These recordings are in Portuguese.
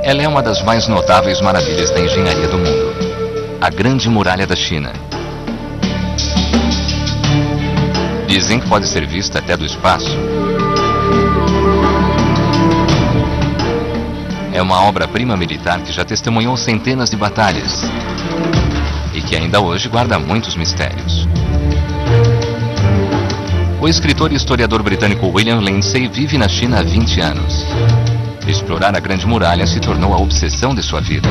Ela é uma das mais notáveis maravilhas da engenharia do mundo. A Grande Muralha da China. Dizem que pode ser vista até do espaço. É uma obra-prima militar que já testemunhou centenas de batalhas e que ainda hoje guarda muitos mistérios. O escritor e historiador britânico William Lindsay vive na China há 20 anos. Explorar a Grande Muralha se tornou a obsessão de sua vida.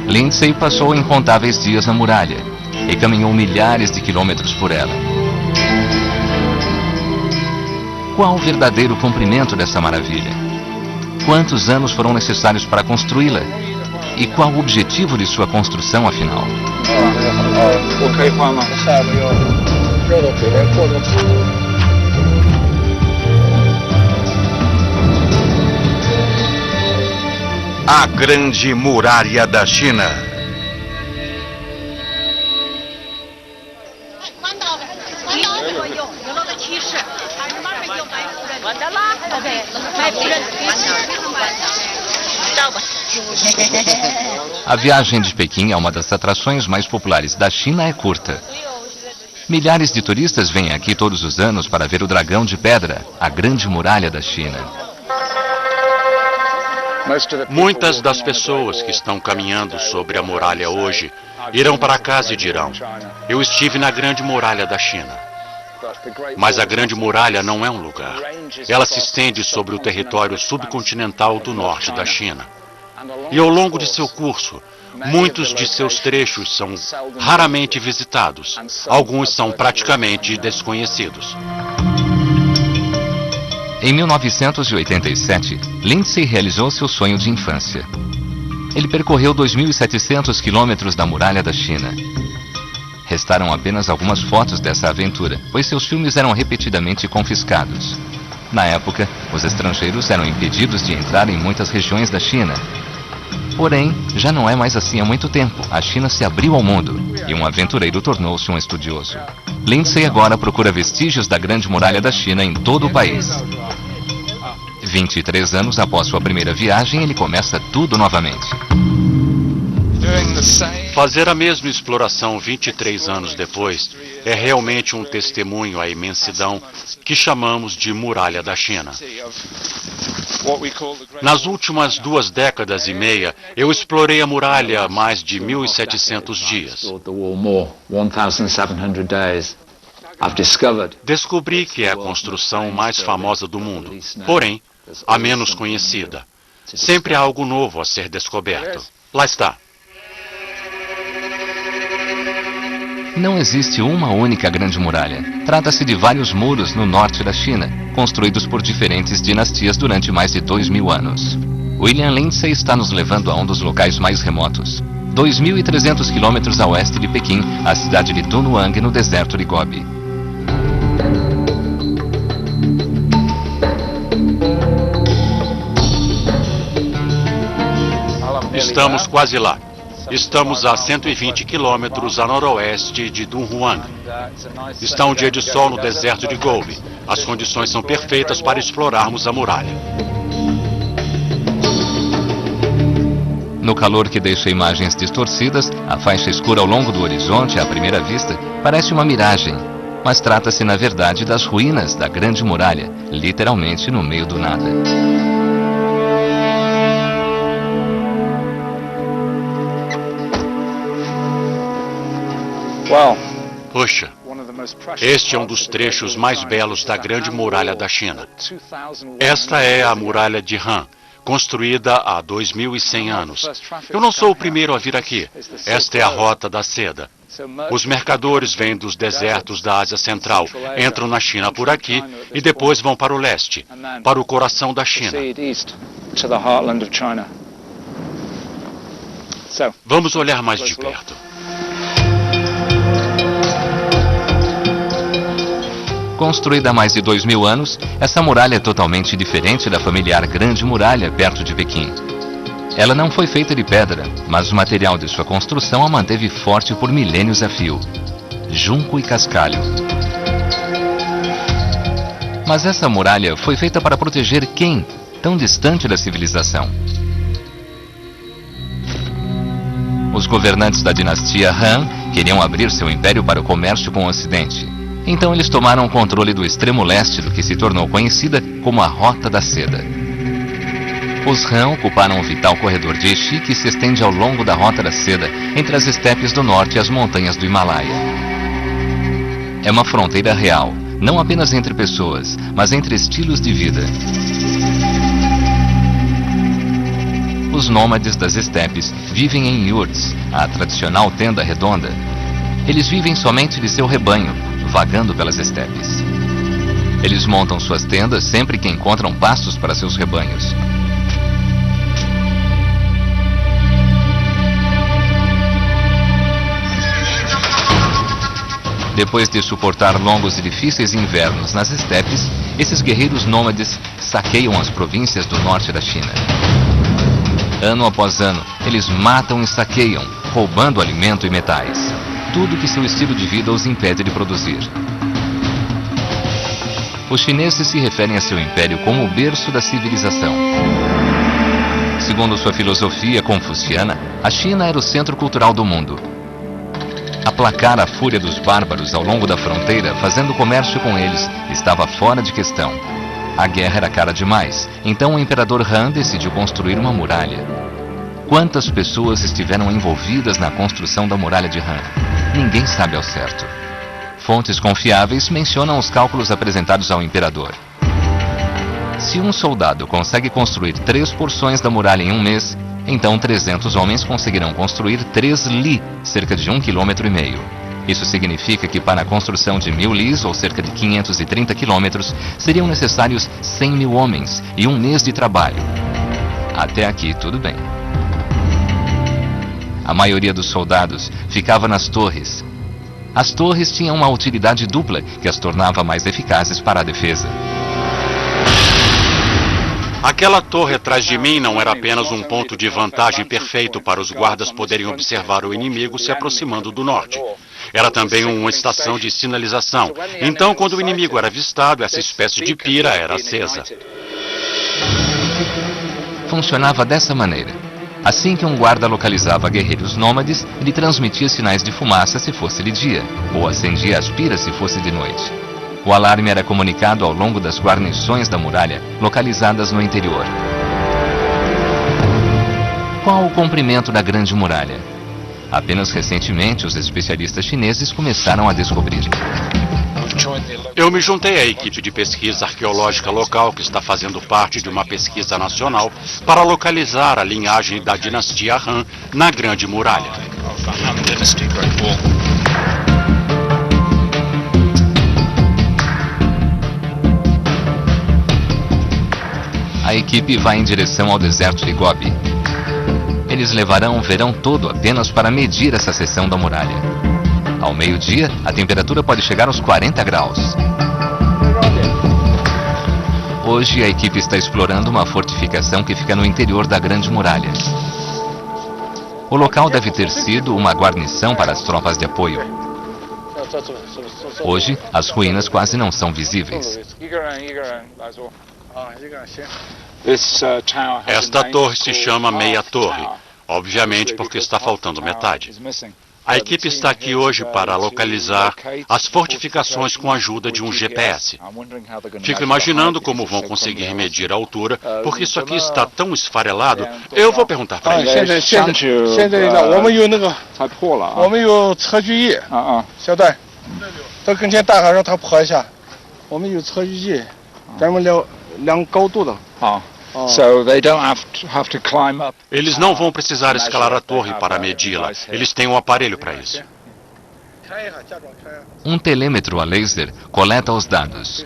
Lindsay passou incontáveis dias na muralha e caminhou milhares de quilômetros por ela. Qual o verdadeiro comprimento dessa maravilha? Quantos anos foram necessários para construí-la? E qual o objetivo de sua construção, afinal? A Grande Muralha da China. A viagem de Pequim a uma das atrações mais populares da China é curta. Milhares de turistas vêm aqui todos os anos para ver o dragão de pedra, a Grande Muralha da China. Muitas das pessoas que estão caminhando sobre a muralha hoje irão para casa e dirão: eu estive na Grande Muralha da China. Mas a Grande Muralha não é um lugar. Ela se estende sobre o território subcontinental do norte da China. E ao longo de seu curso, muitos de seus trechos são raramente visitados. Alguns são praticamente desconhecidos. Em 1987, Lindsay realizou seu sonho de infância. Ele percorreu 2.700 quilômetros da Muralha da China. Restaram apenas algumas fotos dessa aventura, pois seus filmes eram repetidamente confiscados. Na época, os estrangeiros eram impedidos de entrar em muitas regiões da China. Porém, já não é mais assim há muito tempo. A China se abriu ao mundo e um aventureiro tornou-se um estudioso. Lindsay agora procura vestígios da Grande Muralha da China em todo o país. 23 anos após sua primeira viagem, ele começa tudo novamente. Fazer a mesma exploração 23 anos depois é realmente um testemunho à imensidão que chamamos de Muralha da China. Nas últimas 2 décadas e meia, eu explorei a muralha há mais de 1.700 dias. Descobri que é a construção mais famosa do mundo, porém, a menos conhecida. Sempre há algo novo a ser descoberto. Lá está. Não existe uma única Grande Muralha. Trata-se de vários muros no norte da China, construídos por diferentes dinastias durante mais de 2.000 anos. William Lindsay está nos levando a um dos locais mais remotos. 2.300 quilômetros a oeste de Pequim, a cidade de Dunhuang, no deserto de Gobi. Estamos quase lá. Estamos a 120 quilômetros a noroeste de Dunhuang. Está um dia de sol no deserto de Gobi. As condições são perfeitas para explorarmos a muralha. No calor que deixa imagens distorcidas, a faixa escura ao longo do horizonte, à primeira vista, parece uma miragem. Mas trata-se, na verdade, das ruínas da Grande Muralha, literalmente no meio do nada. Puxa, este é um dos trechos mais belos da Grande Muralha da China. Esta é a Muralha de Han, construída há 2.100 anos. Eu não sou o primeiro a vir aqui. Esta é a Rota da Seda. Os mercadores vêm dos desertos da Ásia Central, entram na China por aqui e depois vão para o leste, para o coração da China. Vamos olhar mais de perto. Construída há mais de 2.000 anos, essa muralha é totalmente diferente da familiar Grande Muralha perto de Pequim. Ela não foi feita de pedra, mas o material de sua construção a manteve forte por milênios a fio: junco e cascalho. Mas essa muralha foi feita para proteger quem? tão distante da civilização. Os governantes da dinastia Han queriam abrir seu império para o comércio com o Ocidente. Então eles tomaram o controle do extremo leste do que se tornou conhecida como a Rota da Seda. Os Han ocuparam o vital corredor de Xi que se estende ao longo da Rota da Seda, entre as estepes do norte e as montanhas do Himalaia. É uma fronteira real, não apenas entre pessoas, mas entre estilos de vida. Os nômades das estepes vivem em yurts, a tradicional tenda redonda. Eles vivem somente de seu rebanho, vagando pelas estepes. Eles montam suas tendas sempre que encontram pastos para seus rebanhos. Depois de suportar longos e difíceis invernos nas estepes, esses guerreiros nômades saqueiam as províncias do norte da China. Ano após ano, eles matam e saqueiam, roubando alimento e metais. Tudo que seu estilo de vida os impede de produzir. Os chineses se referem a seu império como o berço da civilização. Segundo sua filosofia confuciana, a China era o centro cultural do mundo. Aplacar a fúria dos bárbaros ao longo da fronteira, fazendo comércio com eles, estava fora de questão. A guerra era cara demais, então o imperador Han decidiu construir uma muralha. Quantas pessoas estiveram envolvidas na construção da muralha de Han? Ninguém sabe ao certo. Fontes confiáveis mencionam os cálculos apresentados ao imperador. Se um soldado consegue construir 3 porções da muralha em um mês, então 300 homens conseguirão construir 3 li, cerca de 1,5 km. Isso significa que para a construção de 1000 lis, ou cerca de 530 quilômetros, seriam necessários 100.000 homens e um mês de trabalho. Até aqui tudo bem. A maioria dos soldados ficava nas torres. As torres tinham uma utilidade dupla que as tornava mais eficazes para a defesa. Aquela torre atrás de mim não era apenas um ponto de vantagem perfeito para os guardas poderem observar o inimigo se aproximando do norte. Era também uma estação de sinalização. Então, quando o inimigo era avistado, essa espécie de pira era acesa. Funcionava dessa maneira. Assim que um guarda localizava guerreiros nômades, ele transmitia sinais de fumaça se fosse de dia, ou acendia as piras se fosse de noite. O alarme era comunicado ao longo das guarnições da muralha, localizadas no interior. Qual o comprimento da Grande Muralha? Apenas recentemente, os especialistas chineses começaram a descobrir. Eu me juntei à equipe de pesquisa arqueológica local que está fazendo parte de uma pesquisa nacional para localizar a linhagem da dinastia Han na Grande Muralha. A equipe vai em direção ao deserto de Gobi. Eles levarão o verão todo apenas para medir essa seção da muralha. Ao meio-dia, a temperatura pode chegar aos 40 graus. Hoje, a equipe está explorando uma fortificação que fica no interior da Grande Muralha. O local deve ter sido uma guarnição para as tropas de apoio. Hoje, as ruínas quase não são visíveis. Esta torre se chama Meia Torre, obviamente porque está faltando metade. A equipe está aqui hoje para localizar as fortificações com a ajuda de um GPS. Fico imaginando como vão conseguir medir a altura, porque isso aqui está tão esfarelado. Eu vou perguntar para eles. Eles não vão precisar escalar a torre para medi-la. Eles têm um aparelho para isso. Um telêmetro a laser coleta os dados.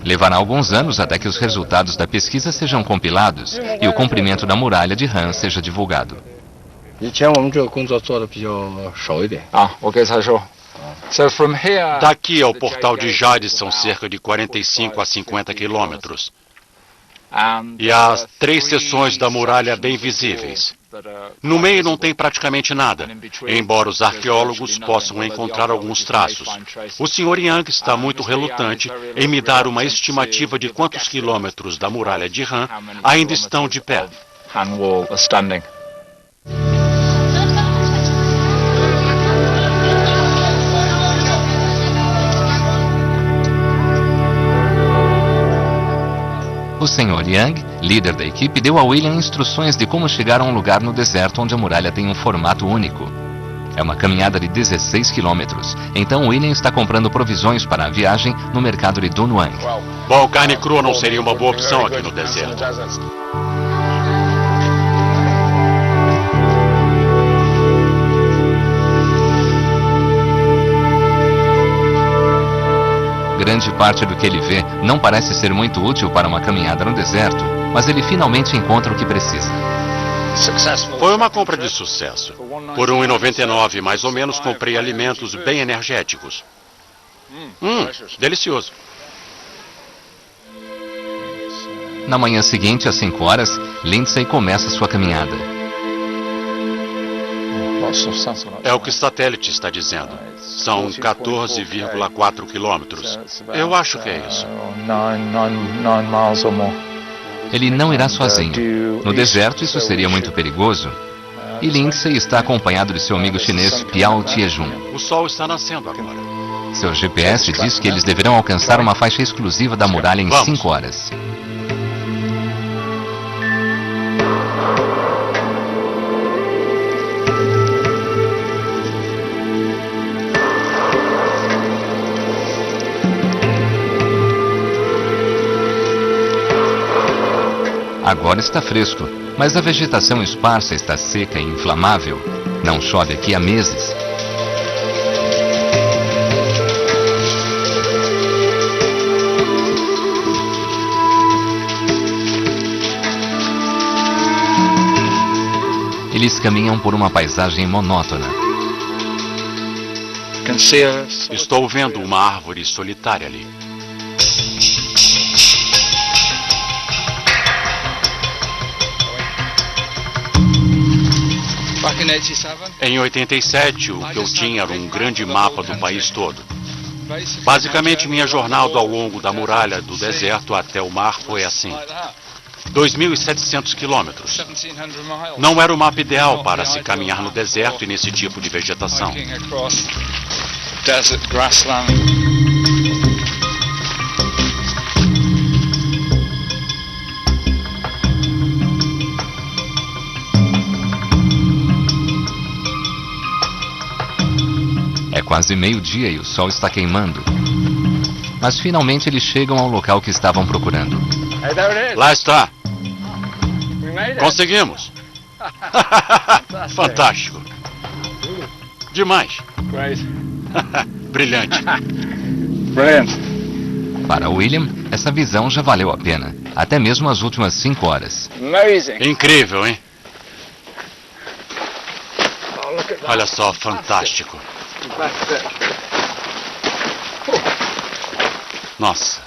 Levará alguns anos até que os resultados da pesquisa sejam compilados e o comprimento da muralha de Han seja divulgado. Daqui ao portal de Jade são cerca de 45 a 50 quilômetros. E há 3 seções da muralha bem visíveis. No meio não tem praticamente nada, embora os arqueólogos possam encontrar alguns traços. O Sr. Young está muito relutante em me dar uma estimativa de quantos quilômetros da muralha de Han ainda estão de pé. O Sr. Young, líder da equipe, deu a William instruções de como chegar a um lugar no deserto onde a muralha tem um formato único. É uma caminhada de 16 quilômetros, então William está comprando provisões para a viagem no mercado de Dunhuang. Bom, carne crua não seria uma boa opção aqui no deserto. Grande parte do que ele vê não parece ser muito útil para uma caminhada no deserto, mas ele finalmente encontra o que precisa. Foi uma compra de sucesso. Por R$ 1,99 mais ou menos comprei alimentos bem energéticos. Delicioso. Na manhã seguinte, às 5 horas, Lindsay começa sua caminhada. É o que o satélite está dizendo. São 14,4 quilômetros. Eu acho que é isso. Ele não irá sozinho. No deserto, isso seria muito perigoso. E Lindsay está acompanhado de seu amigo chinês Piao Tiejun. O sol está nascendo agora. Seu GPS diz que eles deverão alcançar uma faixa exclusiva da muralha em 5 horas. Agora está fresco, mas a vegetação esparsa está seca e inflamável. Não chove aqui há meses. Eles caminham por uma paisagem monótona. Estou vendo uma árvore solitária ali. Em 87, o que eu tinha era um grande mapa do país todo. Basicamente, minha jornada ao longo da muralha do deserto até o mar foi assim. 2.700 quilômetros. Não era o mapa ideal para se caminhar no deserto e nesse tipo de vegetação. É quase meio-dia e o sol está queimando. Mas finalmente eles chegam ao local que estavam procurando. Lá está. Conseguimos. Fantástico. Demais. Brilhante. Para William, essa visão já valeu a pena. Até mesmo as últimas 5 horas. Incrível, hein? Olha só, fantástico. Nossa.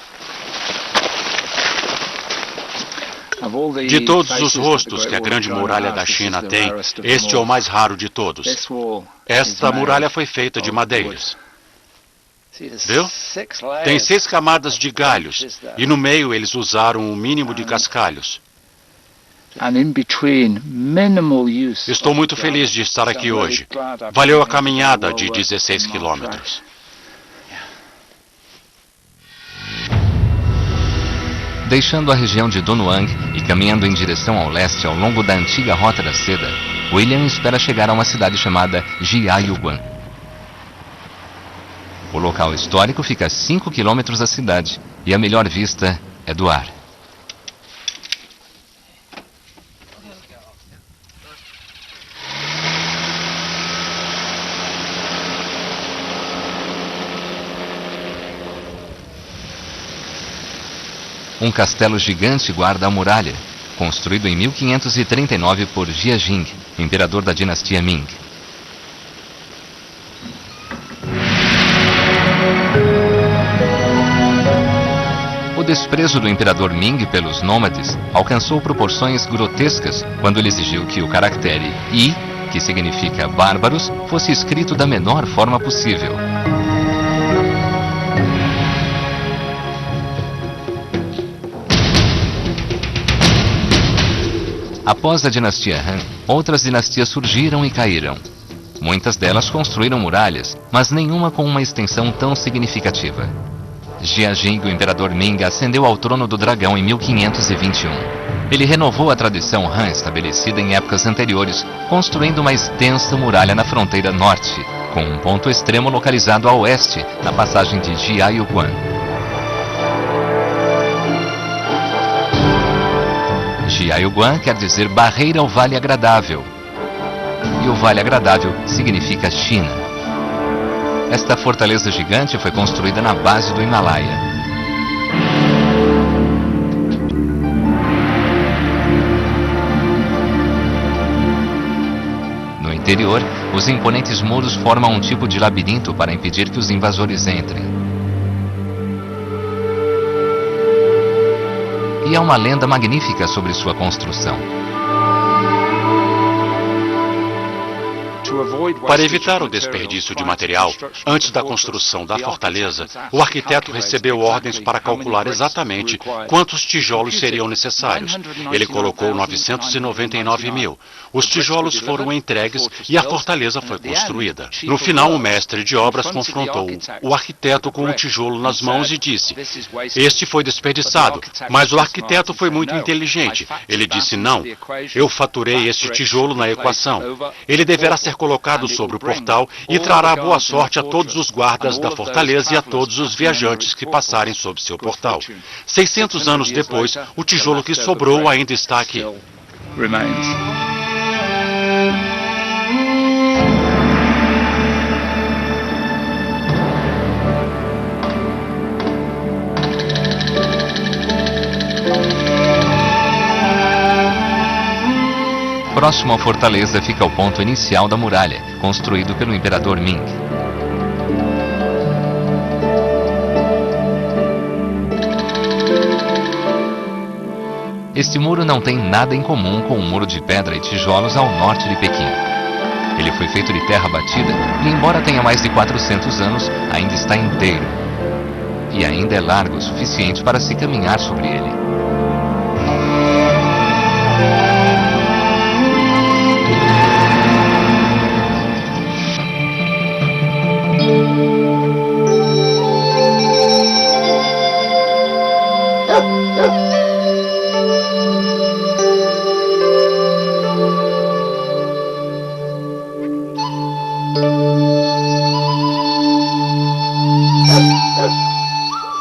De todos os rostos que a Grande Muralha da China tem, este é o mais raro de todos. Esta muralha foi feita de madeiras. Viu? Tem 6 camadas de galhos e no meio eles usaram um mínimo de cascalhos. Estou muito feliz de estar aqui hoje. Valeu a caminhada de 16 quilômetros. Deixando a região de Dunhuang e caminhando em direção ao leste ao longo da antiga Rota da Seda, William espera chegar a uma cidade chamada Jiayuguan. O local histórico fica a 5 quilômetros da cidade e a melhor vista é do ar. Um castelo gigante guarda a muralha, construído em 1539 por Jiajing, imperador da dinastia Ming. O desprezo do imperador Ming pelos nômades alcançou proporções grotescas quando ele exigiu que o caractere I, que significa bárbaros, fosse escrito da menor forma possível. Após a dinastia Han, outras dinastias surgiram e caíram. Muitas delas construíram muralhas, mas nenhuma com uma extensão tão significativa. Jiajing, o imperador Ming, ascendeu ao trono do dragão em 1521. Ele renovou a tradição Han estabelecida em épocas anteriores, construindo uma extensa muralha na fronteira norte, com um ponto extremo localizado a oeste, na passagem de Jiayuguan. Jiayuguan quer dizer barreira ao Vale Agradável. E o Vale Agradável significa China. Esta fortaleza gigante foi construída na base do Himalaia. No interior, os imponentes muros formam um tipo de labirinto para impedir que os invasores entrem. E há uma lenda magnífica sobre sua construção. Para evitar o desperdício de material, antes da construção da fortaleza, o arquiteto recebeu ordens para calcular exatamente quantos tijolos seriam necessários. Ele colocou 999 mil. Os tijolos foram entregues e a fortaleza foi construída. No final, o mestre de obras confrontou o arquiteto com um tijolo nas mãos e disse: "Este foi desperdiçado, mas o arquiteto foi muito inteligente. Ele disse: não, eu faturei este tijolo na equação. Ele deverá ser colocado sobre o portal e trará boa sorte a todos os guardas da fortaleza e a todos os viajantes que passarem sob seu portal." 600 anos depois, o tijolo que sobrou ainda está aqui. Próximo à fortaleza fica o ponto inicial da muralha, construído pelo imperador Ming. Este muro não tem nada em comum com o muro de pedra e tijolos ao norte de Pequim. Ele foi feito de terra batida e, embora tenha mais de 400 anos, ainda está inteiro. E ainda é largo o suficiente para se caminhar sobre ele.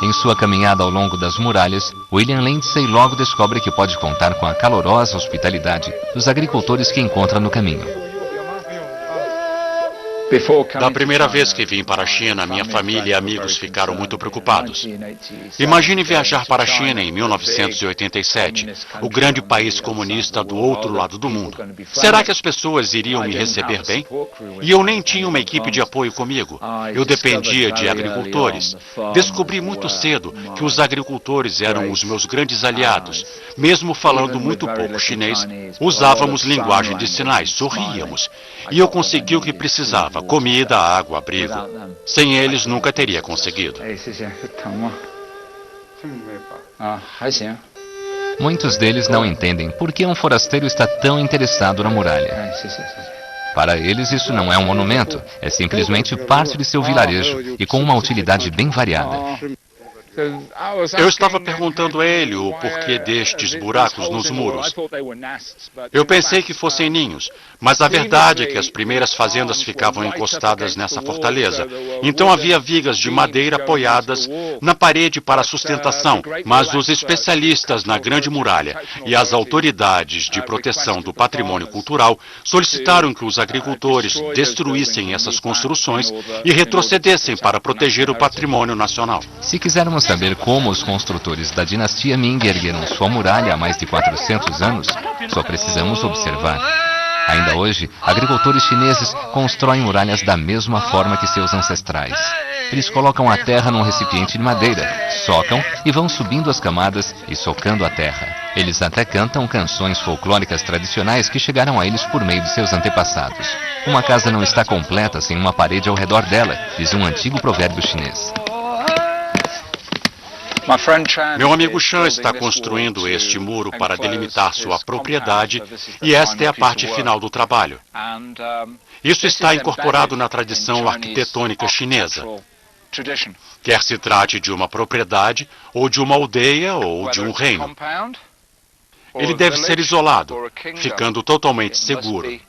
Em sua caminhada ao longo das muralhas, William Lindsay logo descobre que pode contar com a calorosa hospitalidade dos agricultores que encontra no caminho. Da primeira vez que vim para a China, minha família e amigos ficaram muito preocupados. Imagine viajar para a China em 1987, o grande país comunista do outro lado do mundo. Será que as pessoas iriam me receber bem? E eu nem tinha uma equipe de apoio comigo. Eu dependia de agricultores. Descobri muito cedo que os agricultores eram os meus grandes aliados. Mesmo falando muito pouco chinês, usávamos linguagem de sinais, sorríamos. E eu consegui o que precisava: comida, água, abrigo. Sem eles, nunca teria conseguido. Muitos deles não entendem por que um forasteiro está tão interessado na muralha. Para eles, isso não é um monumento, é simplesmente parte de seu vilarejo e com uma utilidade bem variada. Eu estava perguntando a ele o porquê destes buracos nos muros. Eu pensei que fossem ninhos, mas a verdade é que as primeiras fazendas ficavam encostadas nessa fortaleza. Então havia vigas de madeira apoiadas na parede para sustentação, mas os especialistas na Grande Muralha e as autoridades de proteção do patrimônio cultural solicitaram que os agricultores destruíssem essas construções e retrocedessem para proteger o patrimônio nacional. Se quisermos saber como os construtores da dinastia Ming ergueram sua muralha há mais de 400 anos, só precisamos observar. Ainda hoje, agricultores chineses constroem muralhas da mesma forma que seus ancestrais. Eles colocam a terra num recipiente de madeira, socam e vão subindo as camadas e socando a terra. Eles até cantam canções folclóricas tradicionais que chegaram a eles por meio de seus antepassados. Uma casa não está completa sem uma parede ao redor dela, diz um antigo provérbio chinês. Meu amigo Chan está construindo este muro para delimitar sua propriedade e esta é a parte final do trabalho. Isso está incorporado na tradição arquitetônica chinesa. Quer se trate de uma propriedade, ou de uma aldeia, ou de um reino. Ele deve ser isolado, ficando totalmente seguro.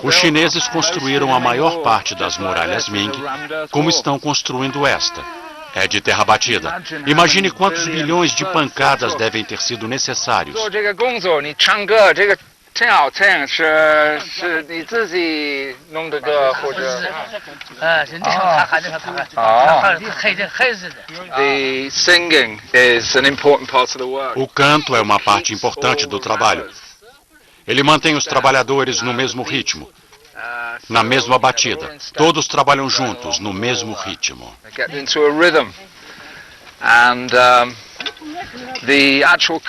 Os chineses construíram a maior parte das muralhas Ming, como estão construindo esta. É de terra batida. Imagine quantos bilhões de pancadas devem ter sido necessários. O canto é uma parte importante do trabalho. Ele mantém os trabalhadores no mesmo ritmo, na mesma batida. Todos trabalham juntos, no mesmo ritmo.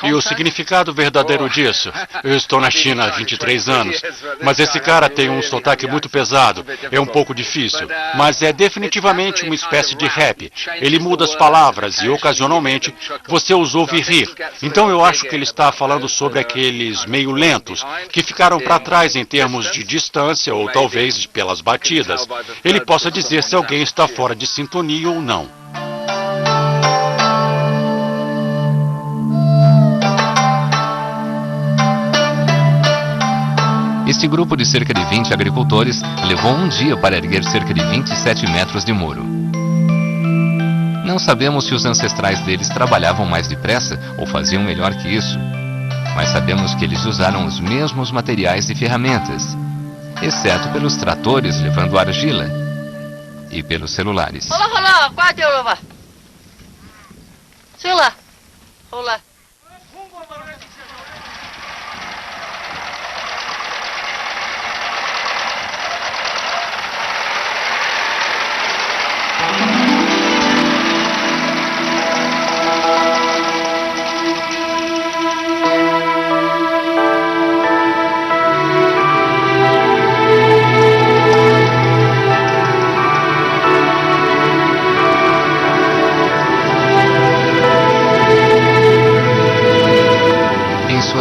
E o significado verdadeiro disso? Eu estou na China há 23 anos, mas esse cara tem um sotaque muito pesado, é um pouco difícil, mas é definitivamente uma espécie de rap. Ele muda as palavras e, ocasionalmente, você os ouve rir. Então eu acho que ele está falando sobre aqueles meio lentos, que ficaram para trás em termos de distância ou talvez pelas batidas. Ele possa dizer se alguém está fora de sintonia ou não. Este grupo de cerca de 20 agricultores levou um dia para erguer cerca de 27 metros de muro. Não sabemos se os ancestrais deles trabalhavam mais depressa ou faziam melhor que isso, mas sabemos que eles usaram os mesmos materiais e ferramentas, exceto pelos tratores levando argila e pelos celulares.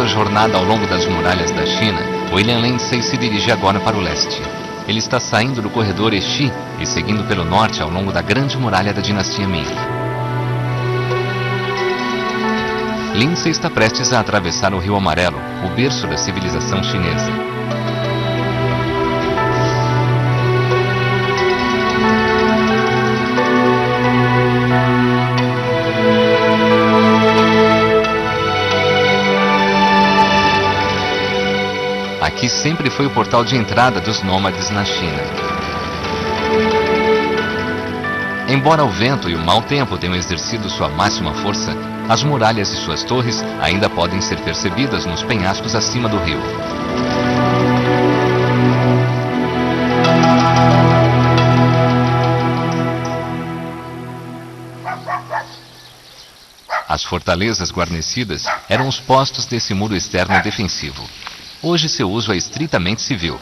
Jornada ao longo das muralhas da China, William Lindsay se dirige agora para o leste. Ele está saindo do corredor Exi e seguindo pelo norte ao longo da grande muralha da dinastia Ming. Lindsay está prestes a atravessar o Rio Amarelo, o berço da civilização chinesa. Aqui sempre foi o portal de entrada dos nômades na China. Embora o vento e o mau tempo tenham exercido sua máxima força, as muralhas e suas torres ainda podem ser percebidas nos penhascos acima do rio. As fortalezas guarnecidas eram os postos desse muro externo defensivo. Hoje seu uso é estritamente civil.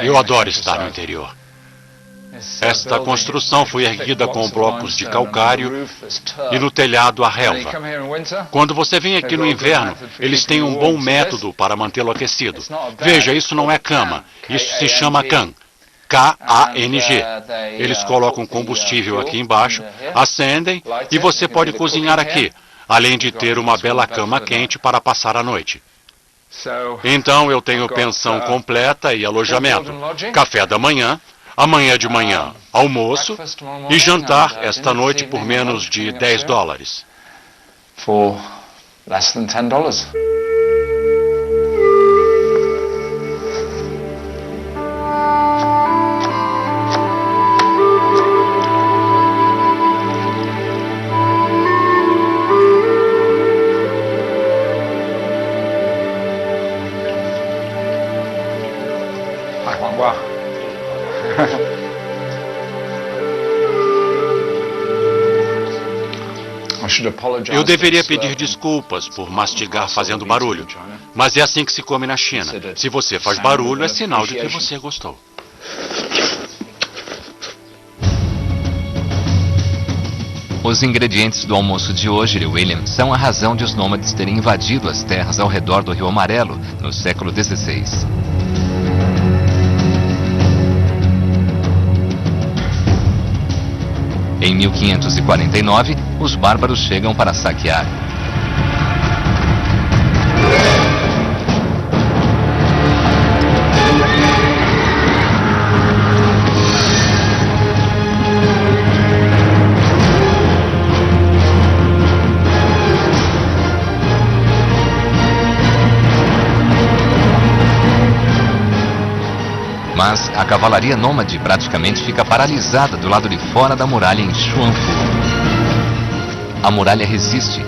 Eu adoro estar no interior. Esta construção foi erguida com blocos de calcário e no telhado a relva. Quando você vem aqui no inverno, eles têm um bom método para mantê-lo aquecido. Veja, isso não é cama, isso se chama can. KANG. Eles colocam combustível aqui embaixo, acendem e você pode cozinhar aqui, além de ter uma bela cama quente para passar a noite. Então eu tenho pensão completa e alojamento, café da manhã, amanhã de manhã, almoço e jantar esta noite por menos de $10. For less than $10. Eu deveria pedir desculpas por mastigar fazendo barulho, mas é assim que se come na China. Se você faz barulho, é sinal de que você gostou. Os ingredientes do almoço de hoje, William, são a razão de os nômades terem invadido as terras ao redor do Rio Amarelo no século XVI. Em 1549, os bárbaros chegam para saquear. Mas a cavalaria nômade praticamente fica paralisada do lado de fora da muralha em Xuanfu. A muralha resiste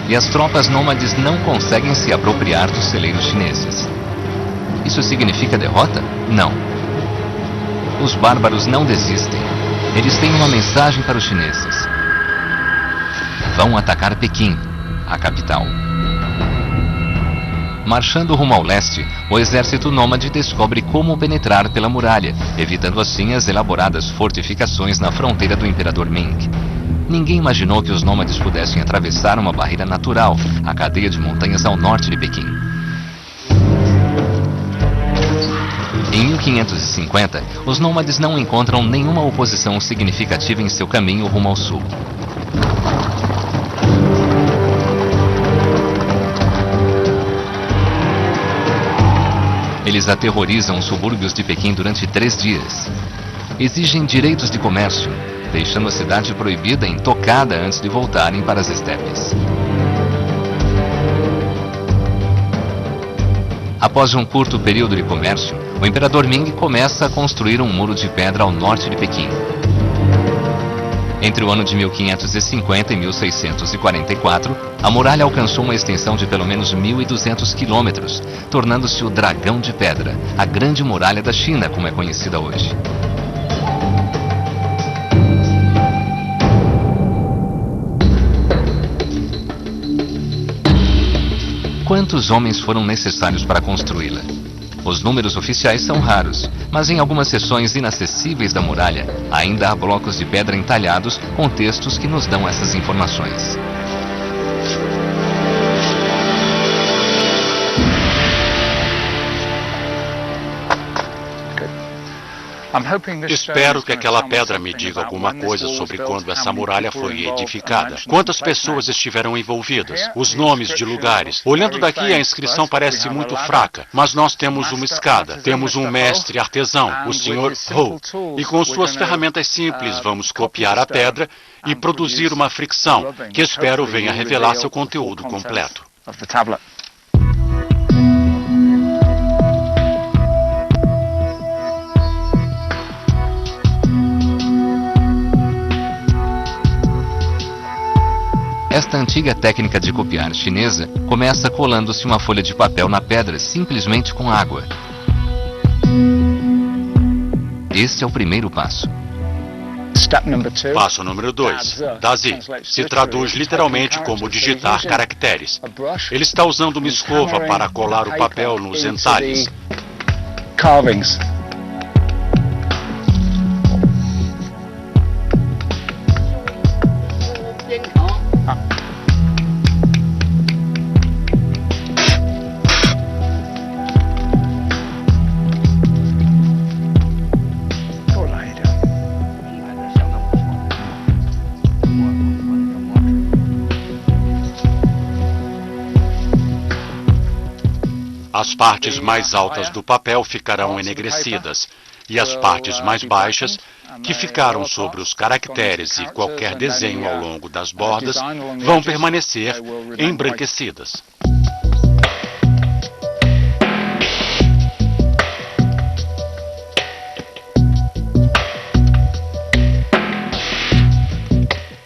e as tropas nômades não conseguem se apropriar dos celeiros chineses. Isso significa derrota? Não. Os bárbaros não desistem. Eles têm uma mensagem para os chineses. Vão atacar Pequim, a capital. Marchando rumo ao leste, o exército nômade descobre como penetrar pela muralha, evitando assim as elaboradas fortificações na fronteira do imperador Ming. Ninguém imaginou que os nômades pudessem atravessar uma barreira natural, a cadeia de montanhas ao norte de Pequim. Em 1550, os nômades não encontram nenhuma oposição significativa em seu caminho rumo ao sul. Eles aterrorizam os subúrbios de Pequim durante 3 dias. Exigem direitos de comércio, deixando a cidade proibida e intocada antes de voltarem para as estepes. Após um curto período de comércio, o imperador Ming começa a construir um muro de pedra ao norte de Pequim. Entre o ano de 1550 e 1644, a muralha alcançou uma extensão de pelo menos 1.200 quilômetros, tornando-se o Dragão de Pedra, a Grande Muralha da China, como é conhecida hoje. Quantos homens foram necessários para construí-la? Os números oficiais são raros, mas em algumas seções inacessíveis da muralha, ainda há blocos de pedra entalhados com textos que nos dão essas informações. Espero que aquela pedra me diga alguma coisa sobre quando essa muralha foi edificada. Quantas pessoas estiveram envolvidas? Os nomes de lugares. Olhando daqui, a inscrição parece muito fraca, mas nós temos uma escada, temos um mestre artesão, o Sr. Ho, e com suas ferramentas simples vamos copiar a pedra e produzir uma fricção que espero venha revelar seu conteúdo completo. Esta antiga técnica de copiar chinesa começa colando-se uma folha de papel na pedra simplesmente com água. Este é o primeiro passo. Passo número 2. Dazi se traduz literalmente como digitar caracteres. Ele está usando uma escova para colar o papel nos entalhes. As partes mais altas do papel ficarão enegrecidas e as partes mais baixas, que ficaram sobre os caracteres e qualquer desenho ao longo das bordas, vão permanecer embranquecidas.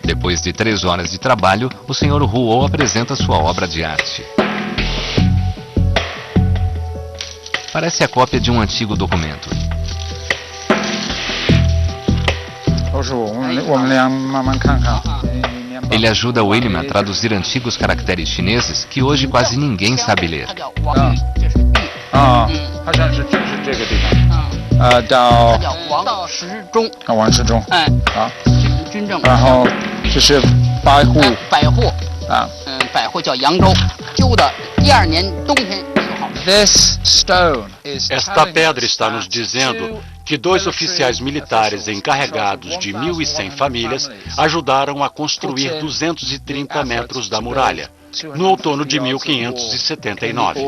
Depois de 3 horas de trabalho, o Sr. Rouault apresenta sua obra de arte. Parece a cópia de um antigo documento. Ele ajuda William a traduzir antigos caracteres chineses que hoje quase ninguém sabe ler. Esta pedra está nos dizendo que 2 oficiais militares encarregados de 1.100 famílias ajudaram a construir 230 metros da muralha, no outono de 1579.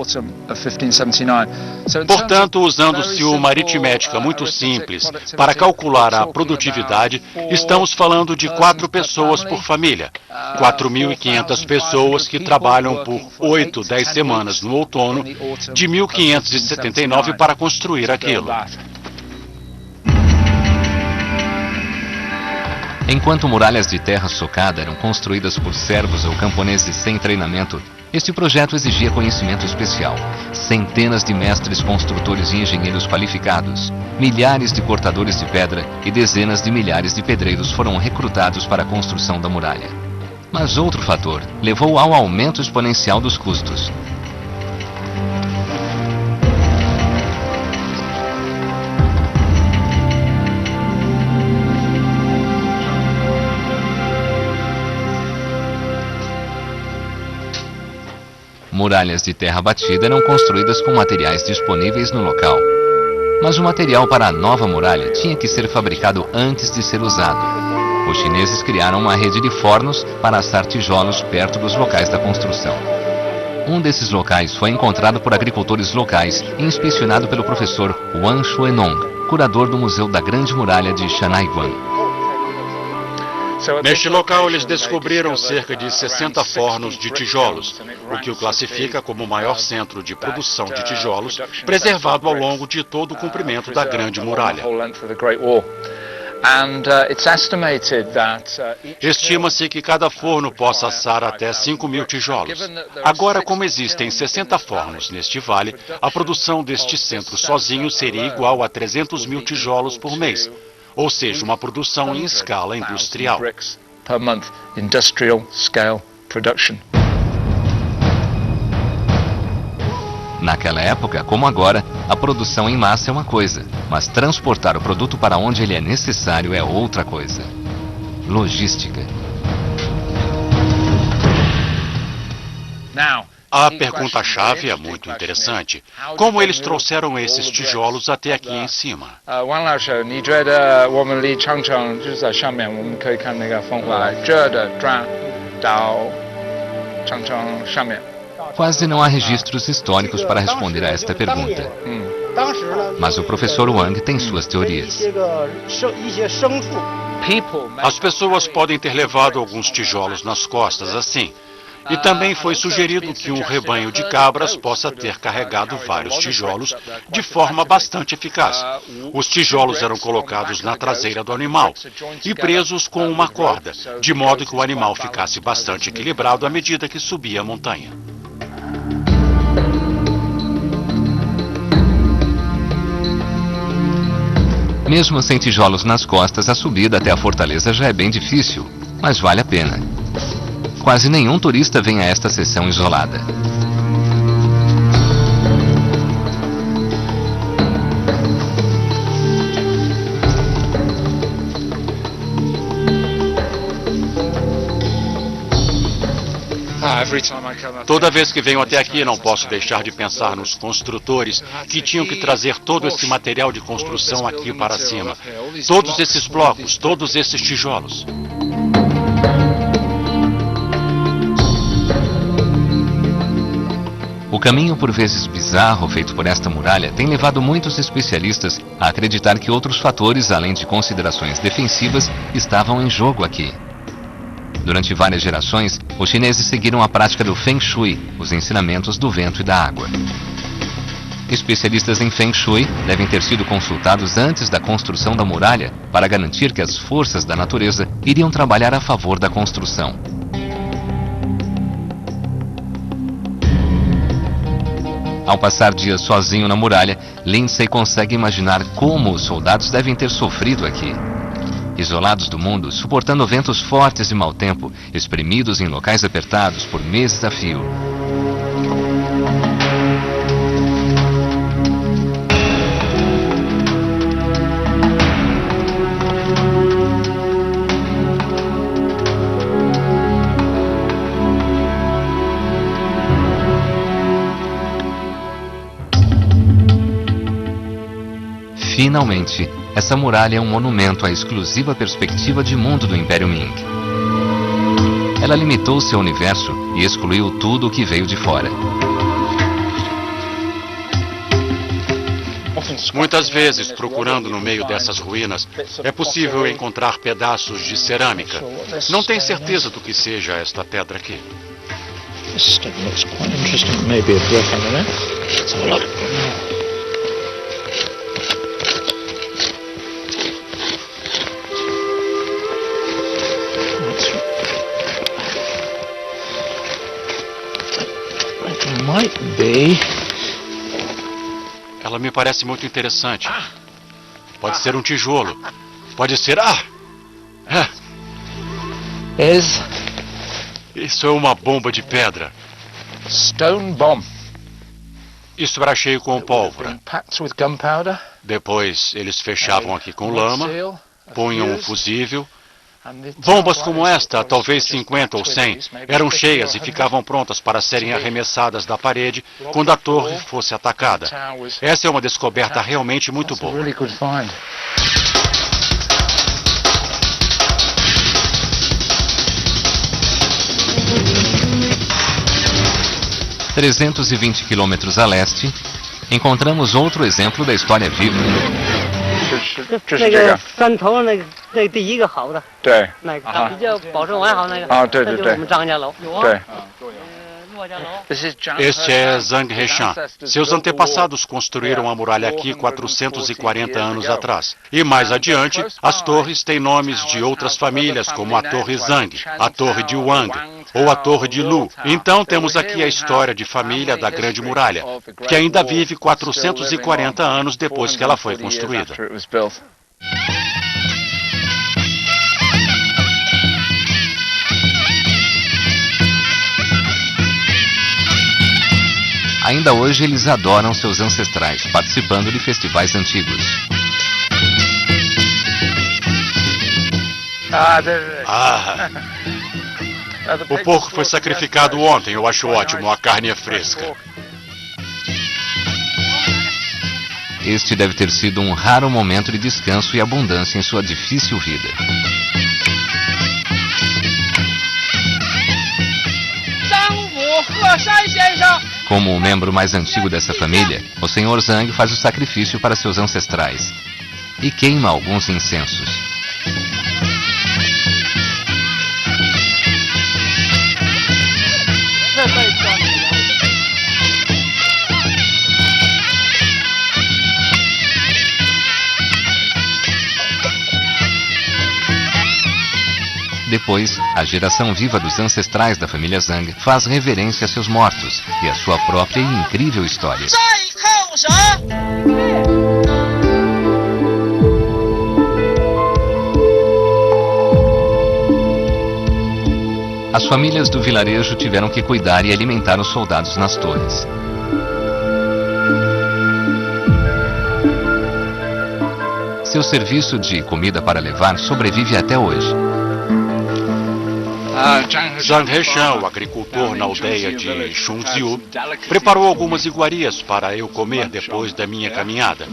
Portanto, usando-se uma aritmética muito simples para calcular a produtividade, estamos falando de 4 pessoas por família, 4.500 pessoas que trabalham por 8, 10 semanas no outono de 1579 para construir aquilo. Enquanto muralhas de terra socada eram construídas por servos ou camponeses sem treinamento, este projeto exigia conhecimento especial. Centenas de mestres construtores e engenheiros qualificados, milhares de cortadores de pedra e dezenas de milhares de pedreiros foram recrutados para a construção da muralha. Mas outro fator levou ao aumento exponencial dos custos. Muralhas de terra batida eram construídas com materiais disponíveis no local. Mas o material para a nova muralha tinha que ser fabricado antes de ser usado. Os chineses criaram uma rede de fornos para assar tijolos perto dos locais da construção. Um desses locais foi encontrado por agricultores locais e inspecionado pelo professor Wang Xuenong, curador do Museu da Grande Muralha de Shanaiguan. Neste local, eles descobriram cerca de 60 fornos de tijolos, o que o classifica como o maior centro de produção de tijolos preservado ao longo de todo o comprimento da Grande Muralha. Estima-se que cada forno possa assar até 5.000 tijolos. Agora, como existem 60 fornos neste vale, a produção deste centro sozinho seria igual a 300.000 tijolos por mês. Ou seja, uma produção em escala industrial. Naquela época, como agora, a produção em massa é uma coisa, mas transportar o produto para onde ele é necessário é outra coisa. Logística. A pergunta-chave é muito interessante. Como eles trouxeram esses tijolos até aqui em cima? Quase não há registros históricos para responder a esta pergunta. Mas o professor Wang tem suas teorias. As pessoas podem ter levado alguns tijolos nas costas assim. E também foi sugerido que um rebanho de cabras possa ter carregado vários tijolos de forma bastante eficaz. Os tijolos eram colocados na traseira do animal e presos com uma corda, de modo que o animal ficasse bastante equilibrado à medida que subia a montanha. Mesmo sem tijolos nas costas, a subida até a fortaleza já é bem difícil, mas vale a pena. Quase nenhum turista vem a esta seção isolada. Toda vez que venho até aqui, não posso deixar de pensar nos construtores que tinham que trazer todo esse material de construção aqui para cima. Todos esses blocos, todos esses tijolos. O caminho por vezes bizarro feito por esta muralha tem levado muitos especialistas a acreditar que outros fatores, além de considerações defensivas, estavam em jogo aqui. Durante várias gerações, os chineses seguiram a prática do Feng Shui, os ensinamentos do vento e da água. Especialistas em Feng Shui devem ter sido consultados antes da construção da muralha para garantir que as forças da natureza iriam trabalhar a favor da construção. Ao passar dias sozinho na muralha, Lindsay consegue imaginar como os soldados devem ter sofrido aqui. Isolados do mundo, suportando ventos fortes e mau tempo, espremidos em locais apertados por meses a fio. Finalmente, essa muralha é um monumento à exclusiva perspectiva de mundo do Império Ming. Ela limitou seu universo e excluiu tudo o que veio de fora. Muitas vezes, procurando no meio dessas ruínas, é possível encontrar pedaços de cerâmica. Não tenho certeza do que seja esta pedra aqui. Ela me parece muito interessante. Pode ser um tijolo. Pode ser... Isso é uma bomba de pedra. Stone bomb. Isso era cheio com pólvora. Depois eles fechavam aqui com lama, punham um fusível. Bombas como esta, talvez 50 ou 100, eram cheias e ficavam prontas para serem arremessadas da parede quando a torre fosse atacada. Essa é uma descoberta realmente muito boa. 320 quilômetros a leste, encontramos outro exemplo da história viva. 那个山头那第一个好的，对，那个比较保存完好那个，对对对，这就是我们张家楼，对。 Este é Zhang Heshan. Seus antepassados construíram a muralha aqui 440 anos atrás. E mais adiante, as torres têm nomes de outras famílias, como a Torre Zhang, a Torre de Wang ou a Torre de Lu. Então temos aqui a história de família da Grande Muralha, que ainda vive 440 anos depois que ela foi construída. Ainda hoje eles adoram seus ancestrais, participando de festivais antigos. O porco foi sacrificado ontem, eu acho ótimo, a carne é fresca. Este deve ter sido um raro momento de descanso e abundância em sua difícil vida. Como o membro mais antigo dessa família, o Sr. Zhang faz o sacrifício para seus ancestrais e queima alguns incensos. Depois, a geração viva dos ancestrais da família Zhang faz reverência a seus mortos e a sua própria e incrível história. As famílias do vilarejo tiveram que cuidar e alimentar os soldados nas torres. Seu serviço de comida para levar sobrevive até hoje. Zhang Heshan, o agricultor na aldeia de Shunziu, preparou algumas iguarias para eu comer depois da minha caminhada.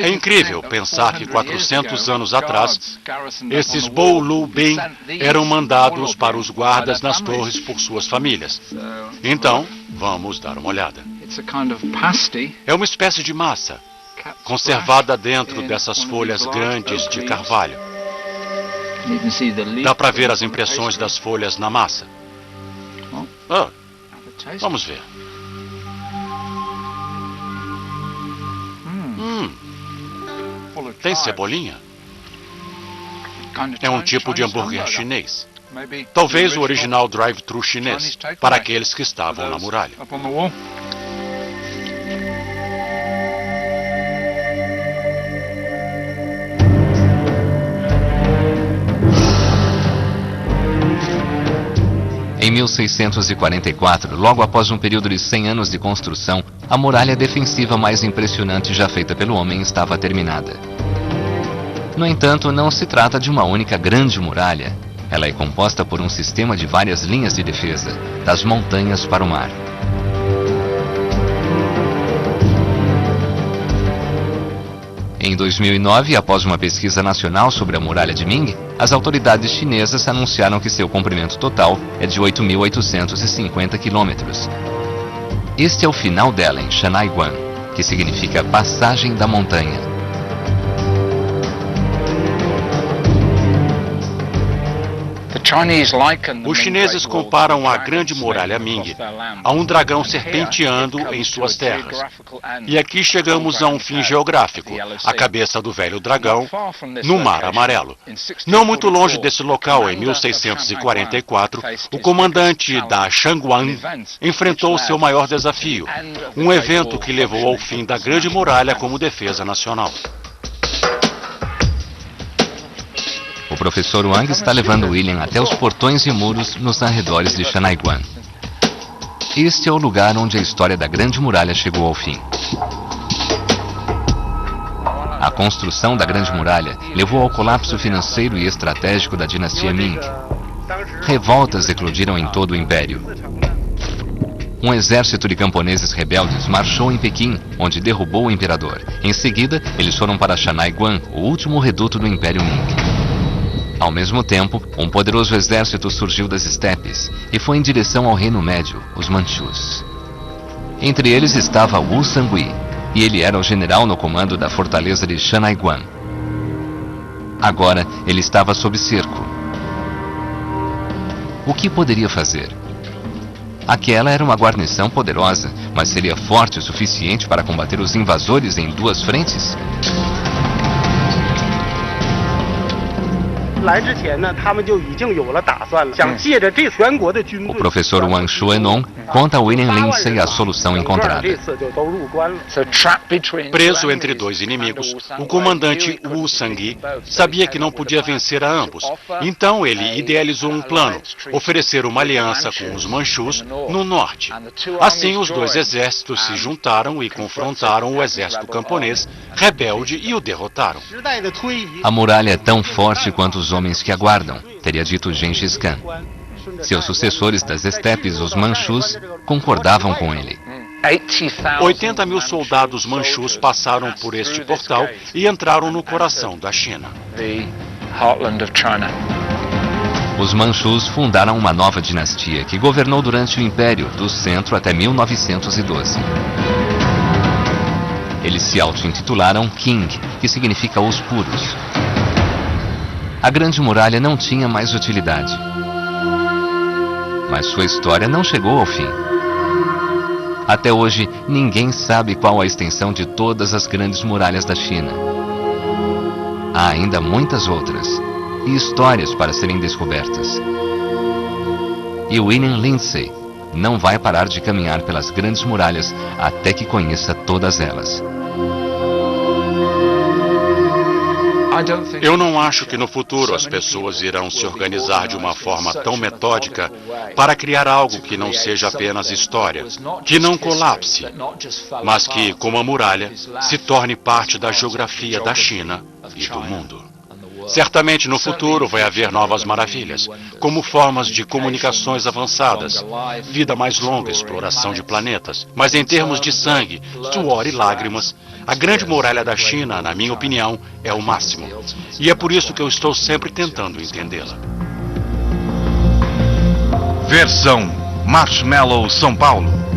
É incrível pensar que 400 anos atrás, esses Boulu Bin eram mandados para os guardas nas torres por suas famílias. Então, vamos dar uma olhada. É uma espécie de massa, conservada dentro dessas folhas grandes de carvalho. Dá para ver as impressões das folhas na massa. Vamos ver. Tem cebolinha. É um tipo de hambúrguer chinês. Talvez o original drive-thru chinês, para aqueles que estavam na muralha. Em 1644, logo após um período de 100 anos de construção, a muralha defensiva mais impressionante já feita pelo homem estava terminada. No entanto, não se trata de uma única grande muralha. Ela é composta por um sistema de várias linhas de defesa, das montanhas para o mar. Em 2009, após uma pesquisa nacional sobre a muralha de Ming, as autoridades chinesas anunciaram que seu comprimento total é de 8.850 quilômetros. Este é o final dela em Shanaiguan, que significa passagem da montanha. Os chineses comparam a Grande Muralha Ming a um dragão serpenteando em suas terras. E aqui chegamos a um fim geográfico, a cabeça do velho dragão, no Mar Amarelo. Não muito longe desse local, em 1644, o comandante da Shangguan enfrentou seu maior desafio, um evento que levou ao fim da Grande Muralha como defesa nacional. O professor Wang está levando William até os portões e muros nos arredores de Shanaiguan. Este é o lugar onde a história da Grande Muralha chegou ao fim. A construção da Grande Muralha levou ao colapso financeiro e estratégico da dinastia Ming. Revoltas eclodiram em todo o império. Um exército de camponeses rebeldes marchou em Pequim, onde derrubou o imperador. Em seguida, eles foram para Shanaiguan, o último reduto do Império Ming. Ao mesmo tempo, um poderoso exército surgiu das estepes e foi em direção ao Reino Médio, os Manchus. Entre eles estava Wu Sangui, e ele era o general no comando da fortaleza de Shanaiguan. Agora, ele estava sob cerco. O que poderia fazer? Aquela era uma guarnição poderosa, mas seria forte o suficiente para combater os invasores em duas frentes? O professor Wang Xuenon conta a William Lindsay a solução encontrada. Preso entre dois inimigos, o comandante Wu Sangui sabia que não podia vencer a ambos. Então ele idealizou um plano, oferecer uma aliança com os Manchus no norte. Assim, os dois exércitos se juntaram e confrontaram o exército camponês rebelde e o derrotaram. A muralha é tão forte quanto os homens que aguardam, teria dito Gengis Khan. Seus sucessores das estepes, os Manchus, concordavam com ele. 80 mil soldados manchus passaram por este portal e entraram no coração da China. Os Manchus fundaram uma nova dinastia que governou durante o Império, do centro até 1912. Eles se auto-intitularam Qing, que significa os puros. A Grande Muralha não tinha mais utilidade. Mas sua história não chegou ao fim. Até hoje, ninguém sabe qual a extensão de todas as grandes muralhas da China. Há ainda muitas outras, e histórias para serem descobertas. E William Lindsay não vai parar de caminhar pelas grandes muralhas até que conheça todas elas. Eu não acho que no futuro as pessoas irão se organizar de uma forma tão metódica para criar algo que não seja apenas história, que não colapse, mas que, como a muralha, se torne parte da geografia da China e do mundo. Certamente no futuro vai haver novas maravilhas, como formas de comunicações avançadas, vida mais longa, exploração de planetas. Mas em termos de sangue, suor e lágrimas, a Grande Muralha da China, na minha opinião, é o máximo. E é por isso que eu estou sempre tentando entendê-la. Versão Marshmallow São Paulo.